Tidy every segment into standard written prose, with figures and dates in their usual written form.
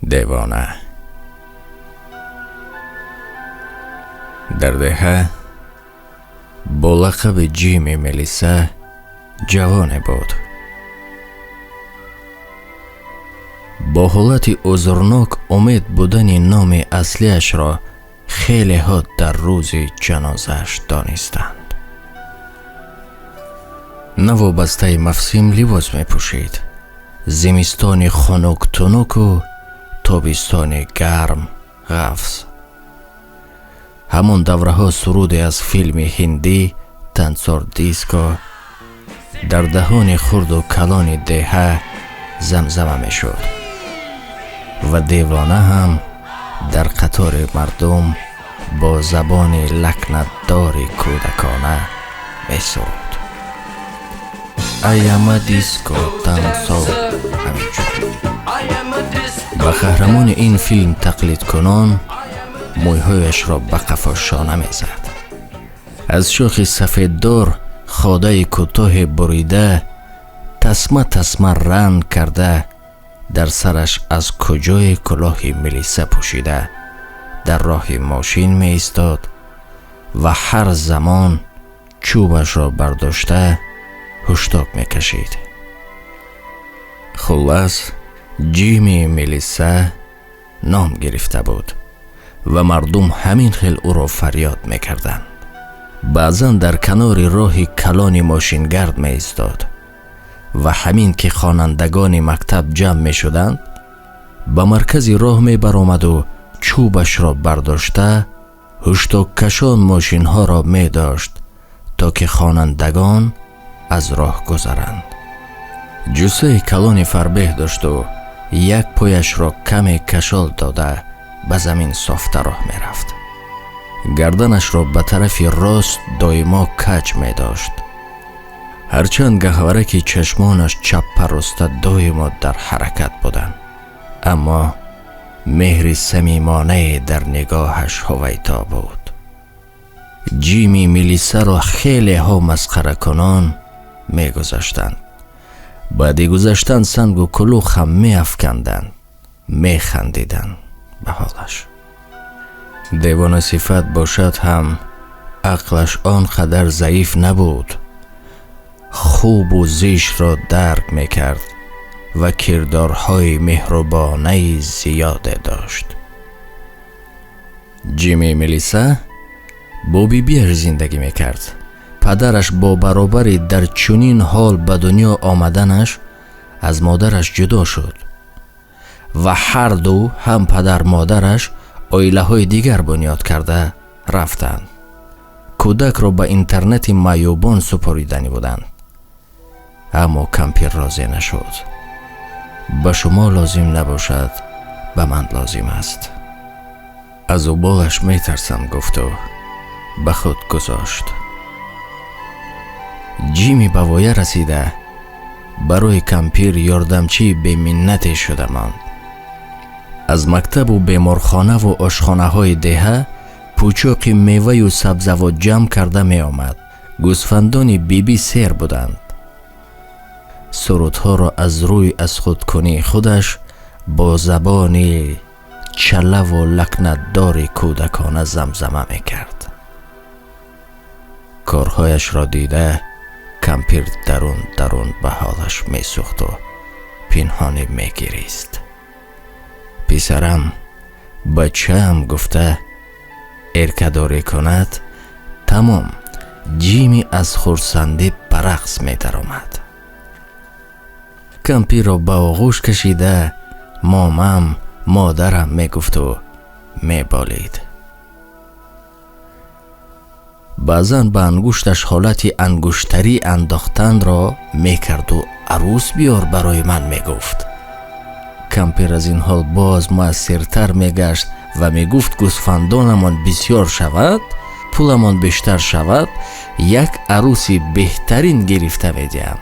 دیوانه. در دهه با لقب جیمی ملیسا جوان بود. با حالت عذرناک امید بودن نام اصلیش را خیلی ها در روز جنازش دانستند. نوابسته مفصیم لباس می پوشید. زمستان خنک تنک و تابستان گرم غفص. همون دوره ها سرود از فیلم هندی تنسار دیسکو در دهان خرد و کلان دهه زمزمه می شد و دیوانه هم در قطار مردم با زبان لکنت داری کودکانه می سرود. I am a disco dancer. همینجور. و قهرمان این فیلم تقلید کنان مویهایش را به قفاشانه می زد. از شاخ سفید دار خاده کوتاه بریده تسمه رنگ کرده در سرش از کجای کلاه ملیسا پوشیده در راه ماشین می ایستاد و هر زمان چوبش را برداشته هشتاق می کشید. خلاص جیمی ملیسا نام گرفته بود و مردم همین خیل او را فریاد می کردند. بعضا در کنار راه کلان ماشینگرد می ایستاد و همین که خوانندگان مکتب جمع می شدند به مرکز راه می برآمد و چوبش را برداشته هشتاق کشان ماشین ها را می داشت تا که خوانندگان از راه گذرند. جسه کلان فربه داشت و یک پایش را کمی کشال داده به زمین سافته راه می رفت. گردنش را به طرف راست دایما کج می داشت. هرچند گهواره چشمانش چپ پرسته دایما در حرکت بودند، اما مهر صمیمانه در نگاهش هویدا بود. جیمی ملیسا را خیلی ها مسخره کنان می گذاشتند. بعد گذاشتن سنگ و کلوخ هم می افکندند، می خندیدند به حالش. دیوانه صفت باشد هم عقلش آنقدر ضعیف نبود. خوب و زشت را درک می کرد و کردارهای مهربانه زیاده داشت. جیمی ملیسا با بیبیش زندگی می کرد. پدرش با برابری در چنین حال به دنیا آمدنش از مادرش جدا شد و هر دو هم پدر مادرش عائله های دیگر بنیاد کرده رفتند. کودک را به اینترنت معیوبان سپاریدنی بودند. اما کمپیر راضی نشد. به شما لازم نباشد، به من لازم است. از اوبالش می ترسم گفت و به خود گذاشت. جیمی به وایه رسیده برای کمپیر یاردمچی به منت شده ماند. از مکتب و بیمارخانه و آشخانه های دهه پوچاق میوه و سبزوات جمع کرده می آمد. گوسفندان بیبی سیر بودند. سرودها را از روی از خودکنی خودش با زبانی چله و لکنت داری کودکانه زمزمه می کرد. کارهایش را دیده کمپیر درون به حالش می سوخت و پنهانی می گریست. پسرم بچه هم گفته ارکداری کند تمام. جیمی از خرسندی برقص می در آمد. کمپیر را به آغوش کشیده مامم مادرم می گفت و می بالید. بعضن به انگشتش حالتی انگشتری انداختن را می کرد و عروس بیار برای من می گفت. کمپیر از این حال باز مؤثرتر می گشت و می گفت گوسفندانمان بسیار شود، پولمان بیشتر شود، یک عروسی بهترین گرفته می دیم.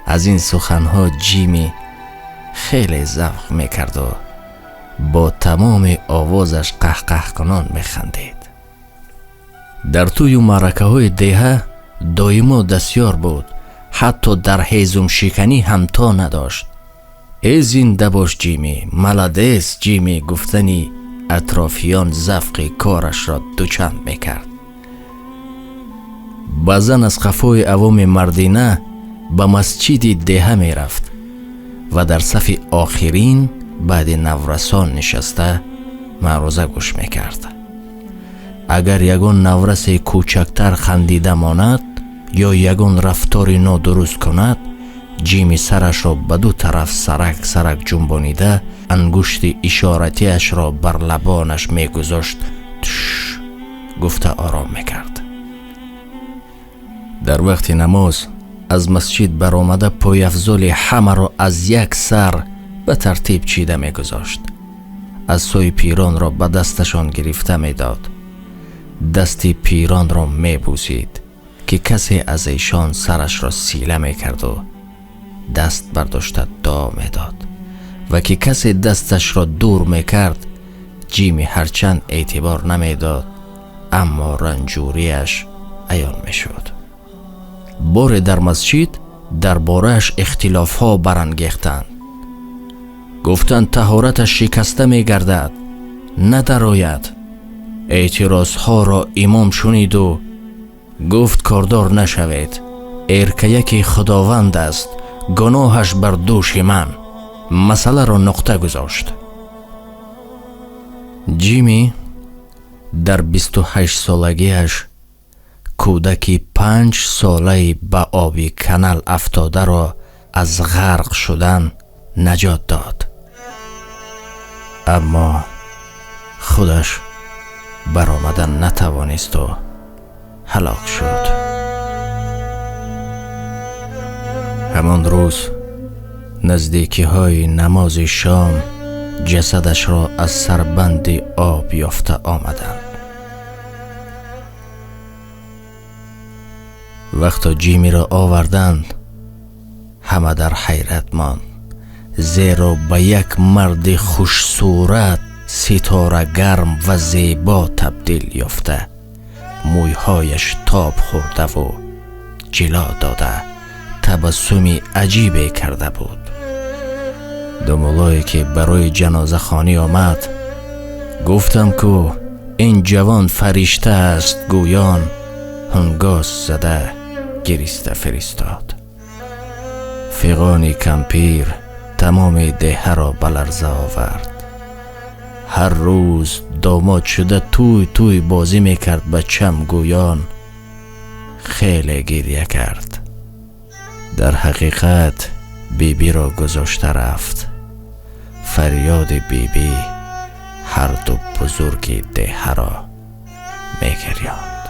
از این سخنها جیمی خیلی ذوق می کرد و با تمام آوازش قهقه کنان می خندید. در توی معرکه های دهه دایما دستیار بود. حتی در هیزم شکنی هم تا نداشت. ای زنده باش جیمی، ملادس جیمی گفتنی اطرافیان زفق کارش را دوچند میکرد. بعضن از قفای عوام مردینه به مسجد دهه میرفت و در صف آخرین بعد نورسان نشسته معروضه گوش میکرد. اگر یگان نورس کوچکتر خندیده ماند یا یگان رفتاری نادرست کند، جیمی سرش را به دو طرف سرک جنبانیده انگشت اشارتیش را بر لبانش میگذاشت. تش گفته آرام میکرد. در وقت نماز از مسجد برآمده پای افضل همه را از یک سر به ترتیب چیده میگذاشت. از سوی پیران را به دستشان گرفته میداد. دستی پیران را میبوسید که کسی از ایشان سرش را سیله میکرد و دست برداشته دعا میداد و که کسی دستش را دور میکرد جیمی هرچند اعتبار نمیداد اما رنجوریش عیان میشد. بار در مسجد درباره‌اش اختلاف ها برانگیختند. گفتند طهارتش شکسته میگردد، ندرآید. اعتراض ها را امام شنید و گفت کاردار نشوید، ارکه یکی خداوند است، گناهش بر دوش من. مسئله را نقطه گذاشت. جیمی در 28 سالگیش کودکی 5 ساله به آبی کانال افتاده را از غرق شدن نجات داد، اما خودش برآمدن نتوانست و هلاک شد. همان روز نزدیکی های نماز شام جسدش را از سربند آب یافته آمدند. وقتا جیمی را آوردند همه در حیرت ماند، زیرا به یک مرد خوش صورت، ستاره گرم و زیبا تبدیل یافته، مویهایش تاب خورده و جلا داده تبسمی عجیبی کرده بود. دو مولایی که برای جنازه خانی آمد گفتم که این جوان فرشته است گویان هنگاس زده گریسته فرستاد. فیغان کمپیر تمام دهه را بلرزه آورد. هر روز داماد شده توی بازی میکرد بچم گویان خیلی گریه کرد. در حقیقت بیبی را گذاشته رفت. فریاد بیبی هر دو بزرگ دهه را میگریاند.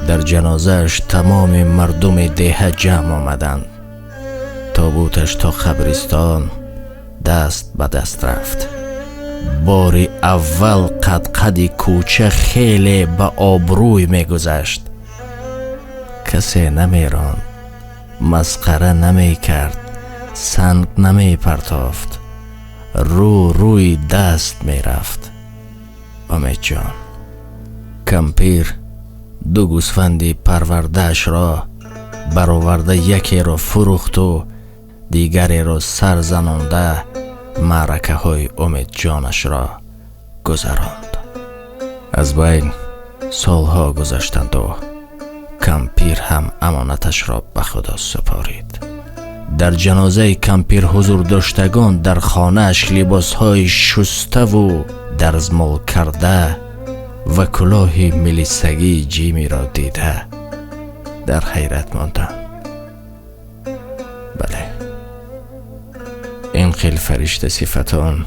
در جنازهش تمام مردم دهه جمع آمدند. تابوتش تا قبرستان دست به دست رفت. بار اول قد کوچه خیلی به آبروی میگذشت. کسی نمیراند، مسخره نمی کرد، سنگ نمی پرتافت، روی دست می رفت. امید جان کمپیر 2 گوسفندی پروردهش را برآورده یکی را فروخت و دیگری را سر زنانده معرکه های امید جانش را گذراند. از بین سالها گذشتند و کمپیر هم امانتش را به خدا سپارید. در جنازه کمپیر حضور داشتگان در خانه‌اش لباس‌های شسته و دزمال کرده و کلاه ملیسگی جیمی را دیده در حیرت ماندند. بله، این خیل فرشته صفتان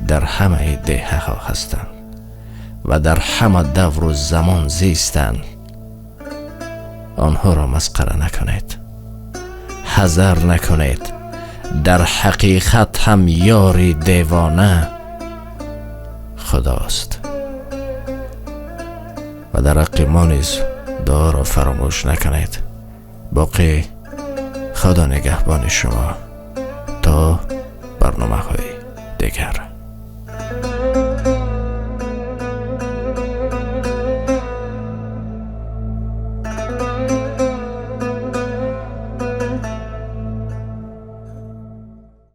در همه دهه ها هستند و در همه دور و زمان زیستند. آنها را مسخره نکنید، حذر نکنید. در حقیقت هم یاری دیوانه خداست و در حق ما نیز دعا را فراموش نکنید. باقی خدا نگهبان شما تا برنامه های دیگر.